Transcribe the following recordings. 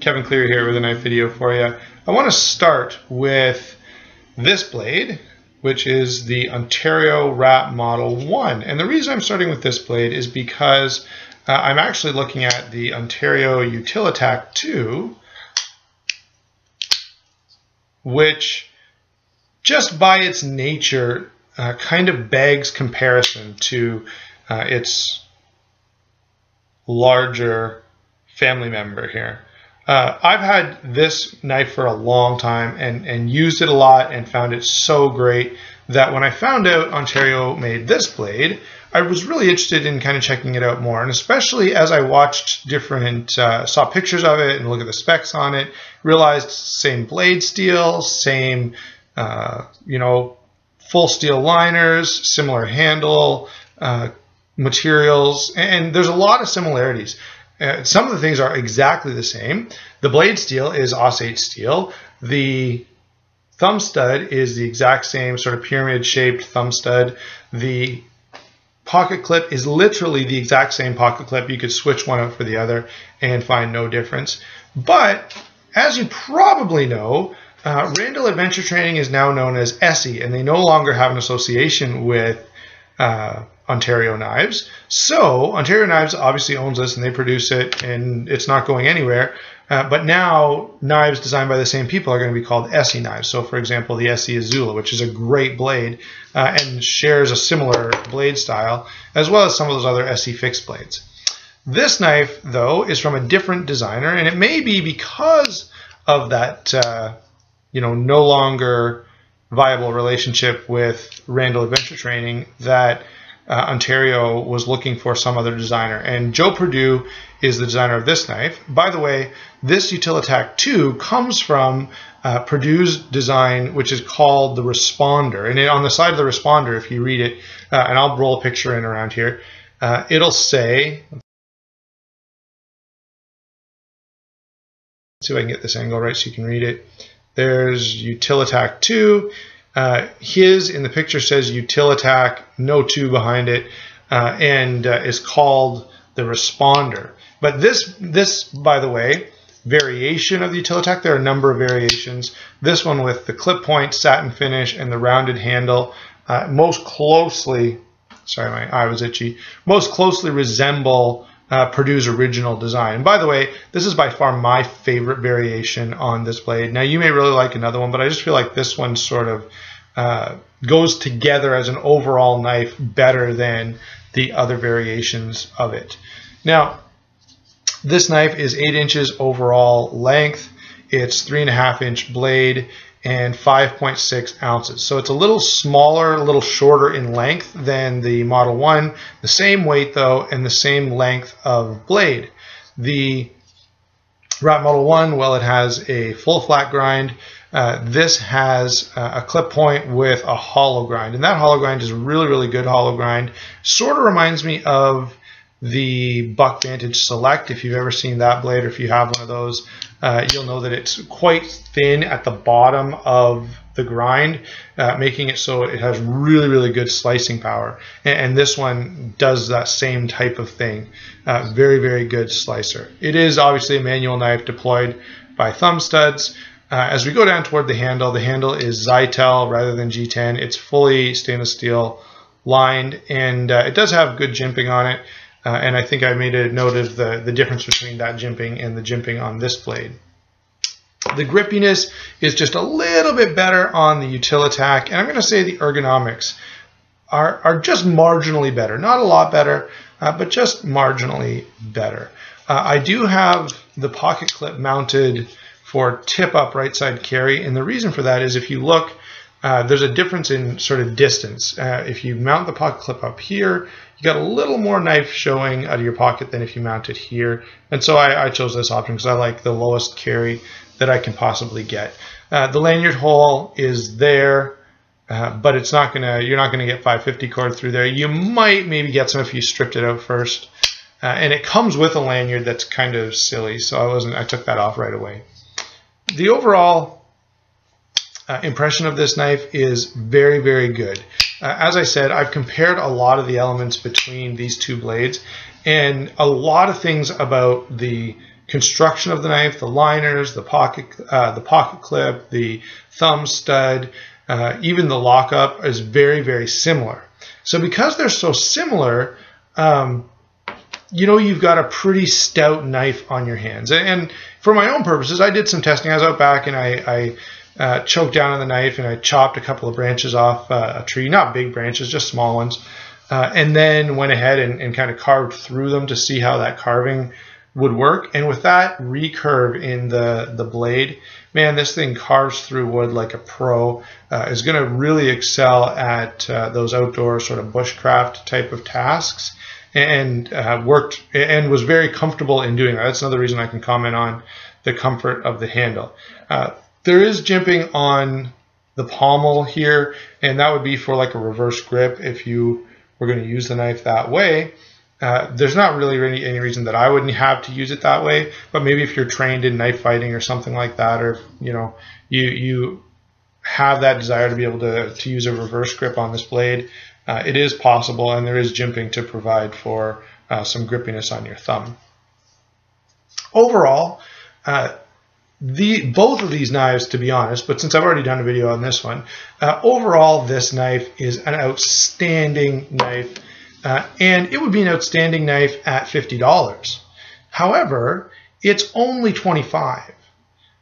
Kevin Cleary here with a knife video for you. I want to start with this blade, which is the Ontario Rat Model 1. And the reason I'm starting with this blade is because I'm actually looking at the Ontario Utilitac II, which just by its nature kind of begs comparison to its larger family member here. I've had this knife for a long time and used it a lot and found it so great that when I found out Ontario made this blade, I was really interested in kind of checking it out more. And especially as I watched different, saw pictures of it and look at the specs on it, realized same blade steel, same, full steel liners, similar handle, materials, and there's a lot of similarities. Some of the things are exactly the same. The blade steel is Osage steel. The thumb stud is the exact same sort of pyramid shaped thumb stud. The pocket clip is literally the exact same pocket clip. You could switch one out for the other and find no difference. But as you probably know, Randall Adventure Training is now known as ESSI, and they no longer have an association with Ontario Knives. So Ontario Knives obviously owns this and they produce it and it's not going anywhere. But now knives designed by the same people are going to be called ESSI knives. So for example, the ESSI Azula, which is a great blade and shares a similar blade style, as well as some of those other ESSI fixed blades. This knife, though, is from a different designer, and it may be because of that, no longer viable relationship with Randall Adventure Training that Ontario was looking for some other designer. And Joe Perdue is the designer of this knife. By the way, this Utilitac II comes from Perdue's design, which is called the Responder. And on the side of the Responder, if you read it, and I'll roll a picture in around here, it'll say, let's see if I can get this angle right so you can read it. There's Utilitac II. His in the picture says Utilitac, no 2 behind it, and is called the Responder. But this, by the way, variation of the Utilitac, there are a number of variations. This one with the clip point, satin finish, and the rounded handle most closely, sorry, my eye was itchy, most closely resemble Perdue's original design. And by the way, this is by far my favorite variation on this blade. Now you may really like another one, but I just feel like this one sort of goes together as an overall knife better than the other variations of it. Now, this knife is 8 inches overall length. It's 3.5 inch blade and 5.6 ounces. So it's a little smaller, a little shorter in length than the Model 1. The same weight though, and the same length of blade. The Rat Model 1, well, it has a full flat grind. This has a clip point with a hollow grind, and that hollow grind is a really, really good hollow grind. Sort of reminds me of the Buck Vantage Select. If you've ever seen that blade, or if you have one of those, you'll know that it's quite thin at the bottom of the grind, making it so it has really, really good slicing power. And this one does that same type of thing. Very, very good slicer. It is obviously a manual knife deployed by thumb studs. As we go down toward the handle is Zytel rather than G10. It's fully stainless steel lined, and it does have good jimping on it. And I think I made a note of the difference between that jimping and the jimping on this blade. The grippiness is just a little bit better on the Utilitac, and I'm going to say the ergonomics are just marginally better. Not a lot better, but just marginally better. I do have the pocket clip mounted for tip-up right side carry, and the reason for that is if you look, there's a difference in sort of distance. If you mount the pocket clip up here, you got a little more knife showing out of your pocket than if you mount it here. And so I chose this option because I like the lowest carry that I can possibly get. The lanyard hole is there, but it's not you're not gonna get 550 cord through there. You might maybe get some if you stripped it out first. And it comes with a lanyard that's kind of silly, so I took that off right away. The overall impression of this knife is very, very good. As I said, I've compared a lot of the elements between these two blades, and a lot of things about the construction of the knife, the liners, the pocket clip, the thumb stud, even the lockup is very, very similar. So because they're so similar, you know, you've got a pretty stout knife on your hands. And for my own purposes, I did some testing. I was out back and I choked down on the knife and I chopped a couple of branches off a tree, not big branches, just small ones. And then went ahead and kind of carved through them to see how that carving would work. And with that recurve in the blade, man, this thing carves through wood like a pro. Is going to really excel at those outdoor sort of bushcraft type of tasks, and worked and was very comfortable in doing that. That's another reason I can comment on the comfort of the handle. There is jimping on the pommel here, and that would be for like a reverse grip if you were going to use the knife that way. There's not really any reason that I wouldn't have to use it that way, but maybe if you're trained in knife fighting or something like that, or you know, you have that desire to be able to use a reverse grip on this blade, it is possible, and there is jimping to provide for some grippiness on your thumb. Overall, both of these knives, to be honest, but since I've already done a video on this one, overall this knife is an outstanding knife, and it would be an outstanding knife at $50. However, it's only $25,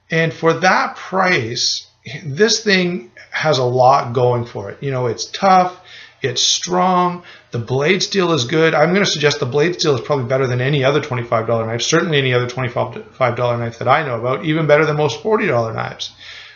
and for that price, this thing has a lot going for it. You know, it's tough, it's strong, the blade steel is good. I'm going to suggest the blade steel is probably better than any other $25 knife, certainly any other $25 knife that I know about, even better than most $40 knives.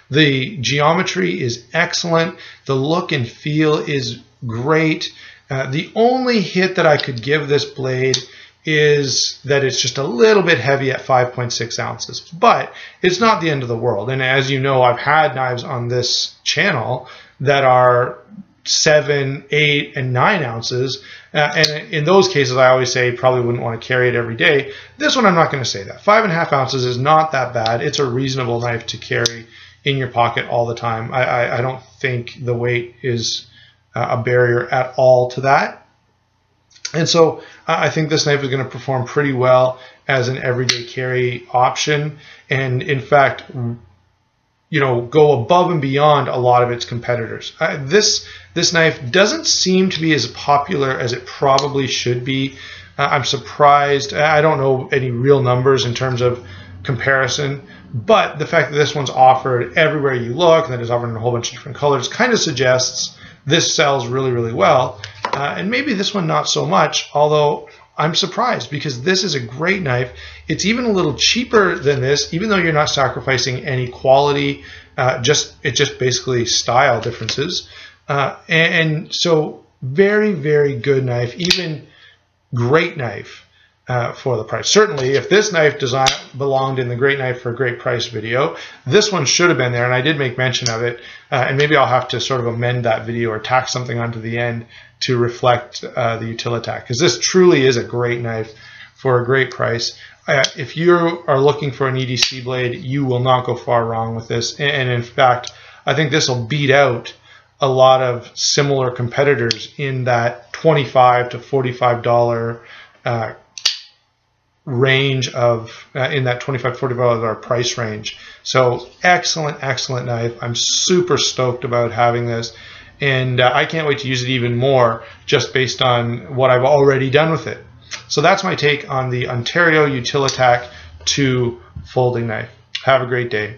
The geometry is excellent, the look and feel is great. The only hit that I could give this blade is that it's just a little bit heavy at 5.6 ounces, but it's not the end of the world. And as you know, I've had knives on this channel that are 7, 8, and 9 ounces. And in those cases, I always say probably wouldn't want to carry it every day. This one, I'm not going to say that. 5.5 ounces is not that bad. It's a reasonable knife to carry in your pocket all the time. I don't think the weight is a barrier at all to that. And so I think this knife is going to perform pretty well as an everyday carry option. And in fact, you know, go above and beyond a lot of its competitors. This knife doesn't seem to be as popular as it probably should be. I'm surprised. I don't know any real numbers in terms of comparison, but the fact that this one's offered everywhere you look and that it's offered in a whole bunch of different colors kind of suggests this sells really, really well. And maybe this one not so much, although I'm surprised because this is a great knife. It's even a little cheaper than this, even though you're not sacrificing any quality, it's just basically style differences. And so very, very good knife, even great knife for the price. Certainly, if this knife design belonged in the Great Knife for a Great Price video, this one should have been there, and I did make mention of it. And maybe I'll have to sort of amend that video or tack something onto the end to reflect the Utilitac, because this truly is a great knife for a great price. If you are looking for an EDC blade, you will not go far wrong with this. And in fact, I think this will beat out a lot of similar competitors in that $25 to $45 range of, in that $25 to $45 price range. So excellent, excellent knife. I'm super stoked about having this. And I can't wait to use it even more just based on what I've already done with it. So that's my take on the Ontario Utilitac II folding knife. Have a great day.